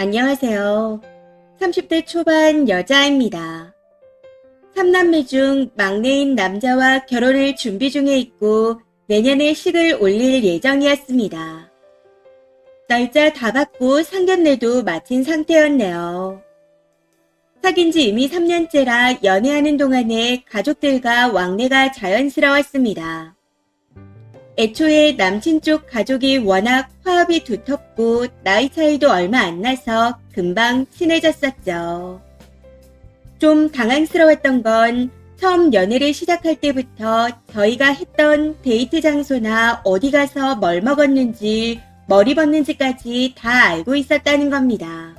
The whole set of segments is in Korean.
안녕하세요. 30대 초반 여자입니다. 3남매 중 막내인 남자와 결혼을 준비 중에 있고 내년에 식을 올릴 예정이었습니다. 날짜 다 받고 상견례도 마친 상태였네요. 사귄 지 이미 3년째라 연애하는 동안에 가족들과 왕래가 자연스러웠습니다. 애초에 남친 쪽 가족이 워낙 화합이 두텁고 나이 차이도 얼마 안 나서 금방 친해졌었죠. 좀 당황스러웠던 건 처음 연애를 시작할 때부터 저희가 했던 데이트 장소나 어디 가서 뭘 먹었는지 머리 벗는지까지 다 알고 있었다는 겁니다.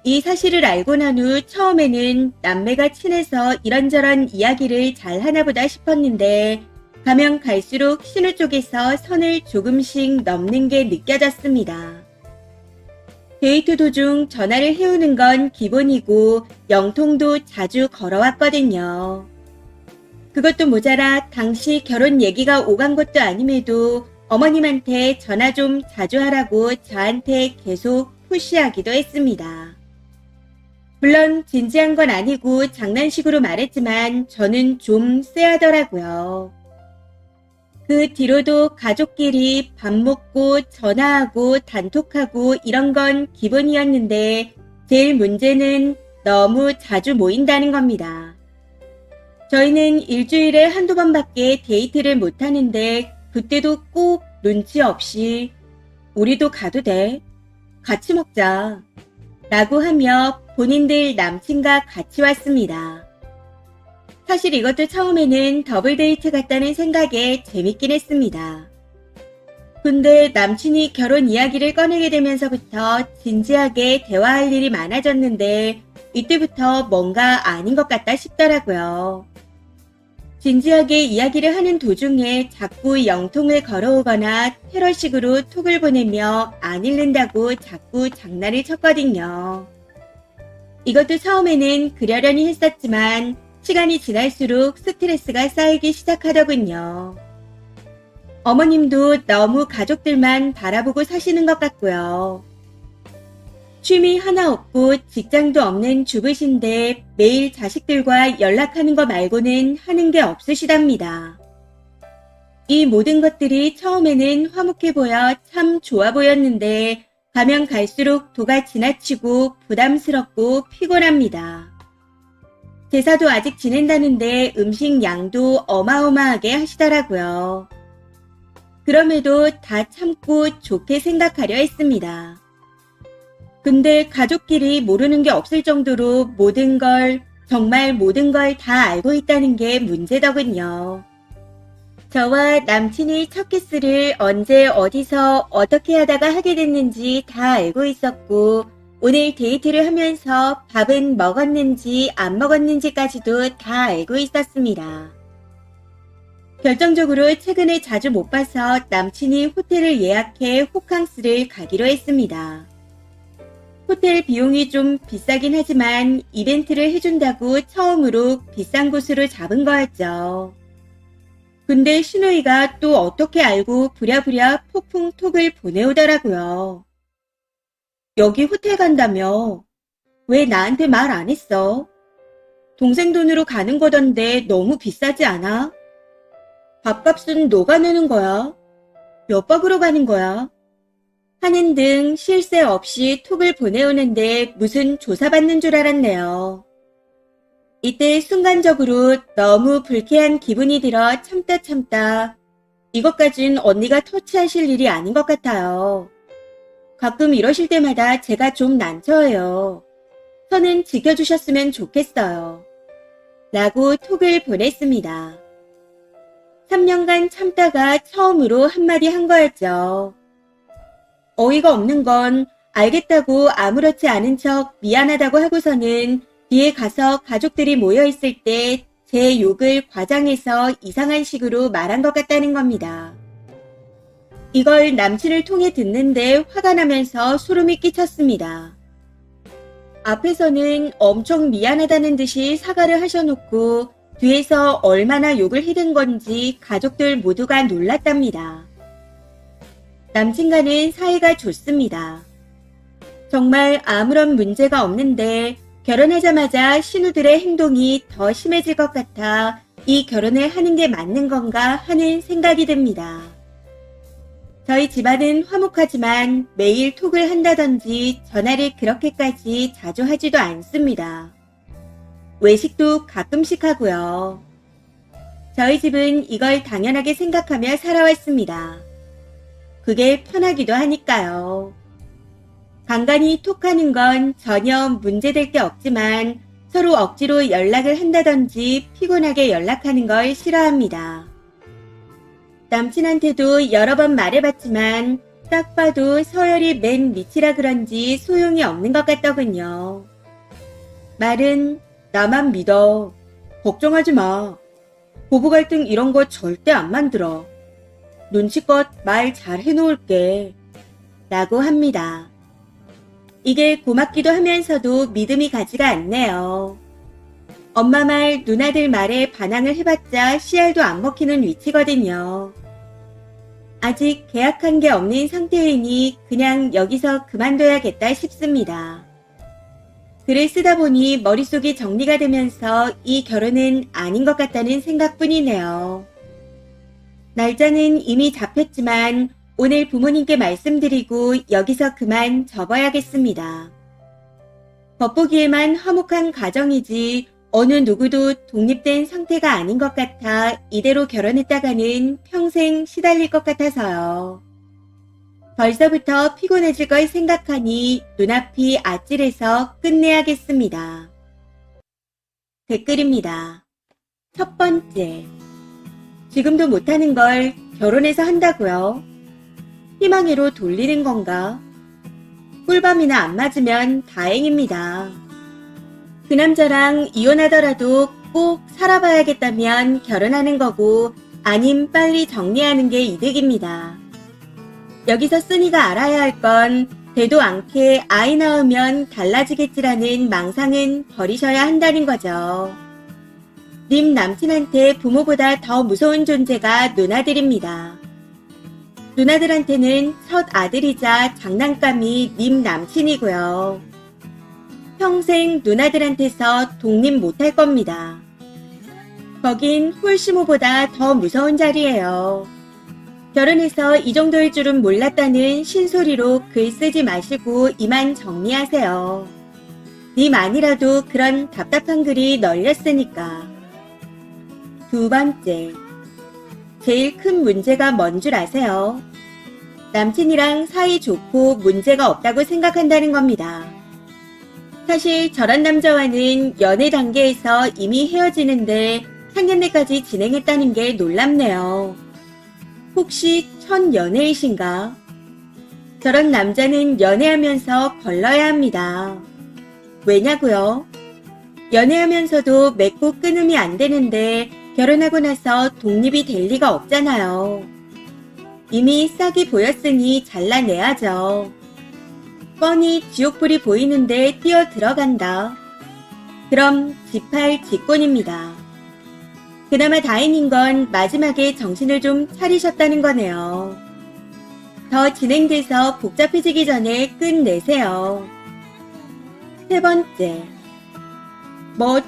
이 사실을 알고 난 후 처음에는 남매가 친해서 이런저런 이야기를 잘 하나 보다 싶었는데 가면 갈수록 신우 쪽에서 선을 조금씩 넘는 게 느껴졌습니다. 데이트 도중 전화를 해오는 건 기본이고 영통도 자주 걸어왔거든요. 그것도 모자라 당시 결혼 얘기가 오간 것도 아님에도 어머님한테 전화 좀 자주 하라고 저한테 계속 푸시하기도 했습니다. 물론 진지한 건 아니고 장난식으로 말했지만 저는 좀 쎄하더라고요. 그 뒤로도 가족끼리 밥 먹고 전화하고 단톡하고 이런 건 기본이었는데 제일 문제는 너무 자주 모인다는 겁니다. 저희는 일주일에 한두 번밖에 데이트를 못하는데 그때도 꼭 눈치 없이 우리도 가도 돼? 같이 먹자. 라고 하며 본인들 남친과 같이 왔습니다. 사실 이것도 처음에는 더블 데이트 같다는 생각에 재밌긴 했습니다. 근데 남친이 결혼 이야기를 꺼내게 되면서부터 진지하게 대화할 일이 많아졌는데 이때부터 뭔가 아닌 것 같다 싶더라고요. 진지하게 이야기를 하는 도중에 자꾸 영통을 걸어오거나 테러식으로 톡을 보내며 안 읽는다고 자꾸 장난을 쳤거든요. 이것도 처음에는 그러려니 했었지만 시간이 지날수록 스트레스가 쌓이기 시작하더군요. 어머님도 너무 가족들만 바라보고 사시는 것 같고요. 취미 하나 없고 직장도 없는 주부신데 매일 자식들과 연락하는 거 말고는 하는 게 없으시답니다. 이 모든 것들이 처음에는 화목해 보여 참 좋아 보였는데 가면 갈수록 도가 지나치고 부담스럽고 피곤합니다. 제사도 아직 지낸다는데 음식 양도 어마어마하게 하시더라고요. 그럼에도 다 참고 좋게 생각하려 했습니다. 근데 가족끼리 모르는 게 없을 정도로 정말 모든 걸 다 알고 있다는 게 문제더군요. 저와 남친이 첫 키스를 언제 어디서 어떻게 하다가 하게 됐는지 다 알고 있었고 오늘 데이트를 하면서 밥은 먹었는지 안 먹었는지까지도 다 알고 있었습니다. 결정적으로 최근에 자주 못 봐서 남친이 호텔을 예약해 호캉스를 가기로 했습니다. 호텔 비용이 좀 비싸긴 하지만 이벤트를 해준다고 처음으로 비싼 곳으로 잡은 거였죠. 근데 신우이가 또 어떻게 알고 부랴부랴 폭풍 톡을 보내오더라고요. 여기 호텔 간다며? 왜 나한테 말 안 했어? 동생 돈으로 가는 거던데 너무 비싸지 않아? 밥값은 너가 내는 거야? 몇 박으로 가는 거야? 하는 등 쉴 새 없이 톡을 보내오는데 무슨 조사받는 줄 알았네요. 이때 순간적으로 너무 불쾌한 기분이 들어 참다 이것까진 언니가 터치하실 일이 아닌 것 같아요. 가끔 이러실 때마다 제가 좀 난처해요. 선은 지켜주셨으면 좋겠어요. 라고 톡을 보냈습니다. 3년간 참다가 처음으로 한마디 한 거였죠. 어이가 없는 건 알겠다고 아무렇지 않은 척 미안하다고 하고서는 뒤에 가서 가족들이 모여있을 때 제 욕을 과장해서 이상한 식으로 말한 것 같다는 겁니다. 이걸 남친을 통해 듣는데 화가 나면서 소름이 끼쳤습니다. 앞에서는 엄청 미안하다는 듯이 사과를 하셔놓고 뒤에서 얼마나 욕을 해댄 건지 가족들 모두가 놀랐답니다. 남친과는 사이가 좋습니다. 정말 아무런 문제가 없는데 결혼하자마자 신우들의 행동이 더 심해질 것 같아 이 결혼을 하는 게 맞는 건가 하는 생각이 듭니다. 저희 집안은 화목하지만 매일 톡을 한다든지 전화를 그렇게까지 자주 하지도 않습니다. 외식도 가끔씩 하고요. 저희 집은 이걸 당연하게 생각하며 살아왔습니다. 그게 편하기도 하니까요. 간간히 톡하는 건 전혀 문제될 게 없지만 서로 억지로 연락을 한다든지 피곤하게 연락하는 걸 싫어합니다. 남친한테도 여러 번 말해봤지만 딱 봐도 서열이 맨 밑이라 그런지 소용이 없는 것 같더군요. 말은 나만 믿어. 걱정하지 마. 부부 갈등 이런 거 절대 안 만들어. 눈치껏 말 잘 해놓을게. 라고 합니다. 이게 고맙기도 하면서도 믿음이 가지가 않네요. 엄마 말, 누나들 말에 반항을 해봤자 씨알도 안 먹히는 위치거든요. 아직 계약한 게 없는 상태이니 그냥 여기서 그만둬야겠다 싶습니다. 글을 쓰다 보니 머릿속이 정리가 되면서 이 결혼은 아닌 것 같다는 생각뿐이네요. 날짜는 이미 잡혔지만 오늘 부모님께 말씀드리고 여기서 그만 접어야겠습니다. 겉보기에만 화목한 가정이지 어느 누구도 독립된 상태가 아닌 것 같아 이대로 결혼했다가는 평생 시달릴 것 같아서요. 벌써부터 피곤해질 걸 생각하니 눈앞이 아찔해서 끝내야겠습니다. 댓글입니다. 첫 번째, 지금도 못하는 걸 결혼해서 한다고요? 희망으로 돌리는 건가? 꿀밤이나 안 맞으면 다행입니다. 그 남자랑 이혼하더라도 꼭 살아봐야겠다면 결혼하는 거고 아님 빨리 정리하는 게 이득입니다. 여기서 쓰니가 알아야 할 건 되도 않게 아이 낳으면 달라지겠지라는 망상은 버리셔야 한다는 거죠. 님 남친한테 부모보다 더 무서운 존재가 누나들입니다. 누나들한테는 첫 아들이자 장난감이 님 남친이고요. 평생 누나들한테서 독립 못할 겁니다. 거긴 홀시모보다 더 무서운 자리예요. 결혼해서 이 정도일 줄은 몰랐다는 신소리로 글 쓰지 마시고 이만 정리하세요. 님 아니라도 그런 답답한 글이 널렸으니까. 두 번째, 제일 큰 문제가 뭔 줄 아세요? 남친이랑 사이 좋고 문제가 없다고 생각한다는 겁니다. 사실 저런 남자와는 연애 단계에서 이미 헤어지는데 상견례까지 진행했다는 게 놀랍네요. 혹시 첫 연애이신가? 저런 남자는 연애하면서 걸러야 합니다. 왜냐고요? 연애하면서도 맺고 끊음이 안 되는데 결혼하고 나서 독립이 될 리가 없잖아요. 이미 싹이 보였으니 잘라내야죠. 뻔히 지옥불이 보이는데 뛰어 들어간다. 그럼 지팔 직권입니다. 그나마 다행인 건 마지막에 정신을 좀 차리셨다는 거네요. 더 진행돼서 복잡해지기 전에 끝내세요. 세 번째,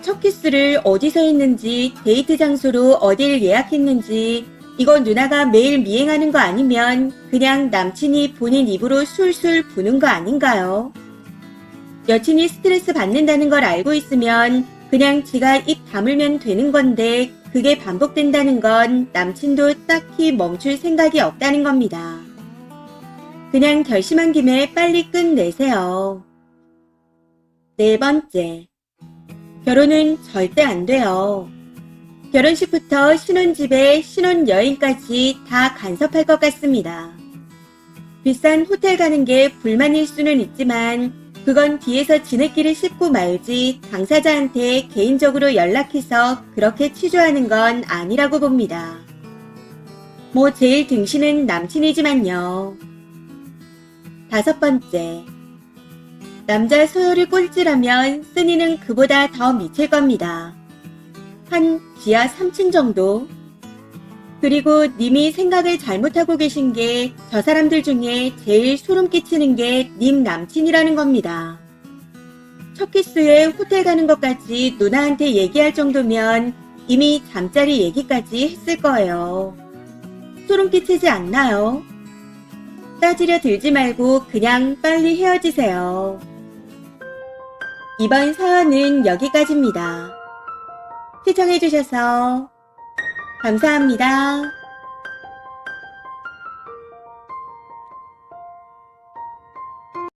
첫 키스를 어디서 했는지, 데이트 장소로 어딜 예약했는지 이거 누나가 매일 미행하는 거 아니면 그냥 남친이 본인 입으로 술술 부는 거 아닌가요? 여친이 스트레스 받는다는 걸 알고 있으면 그냥 지가 입 다물면 되는 건데 그게 반복된다는 건 남친도 딱히 멈출 생각이 없다는 겁니다. 그냥 결심한 김에 빨리 끝내세요. 네 번째, 결혼은 절대 안 돼요. 결혼식부터 신혼집에 신혼여행까지 다 간섭할 것 같습니다. 비싼 호텔 가는 게 불만일 수는 있지만 그건 뒤에서 지네끼리 씹고 말지 당사자한테 개인적으로 연락해서 그렇게 취조하는 건 아니라고 봅니다. 제일 등신은 남친이지만요. 다섯 번째, 남자 소요를 꼴찌라면 쓴이는 그보다 더 미칠 겁니다. 한 지하 3층 정도? 그리고 님이 생각을 잘못하고 계신 게 저 사람들 중에 제일 소름 끼치는 게 님 남친이라는 겁니다. 첫 키스에 호텔 가는 것까지 누나한테 얘기할 정도면 이미 잠자리 얘기까지 했을 거예요. 소름 끼치지 않나요? 따지려 들지 말고 그냥 빨리 헤어지세요. 이번 사연은 여기까지입니다. 시청해주셔서 감사합니다.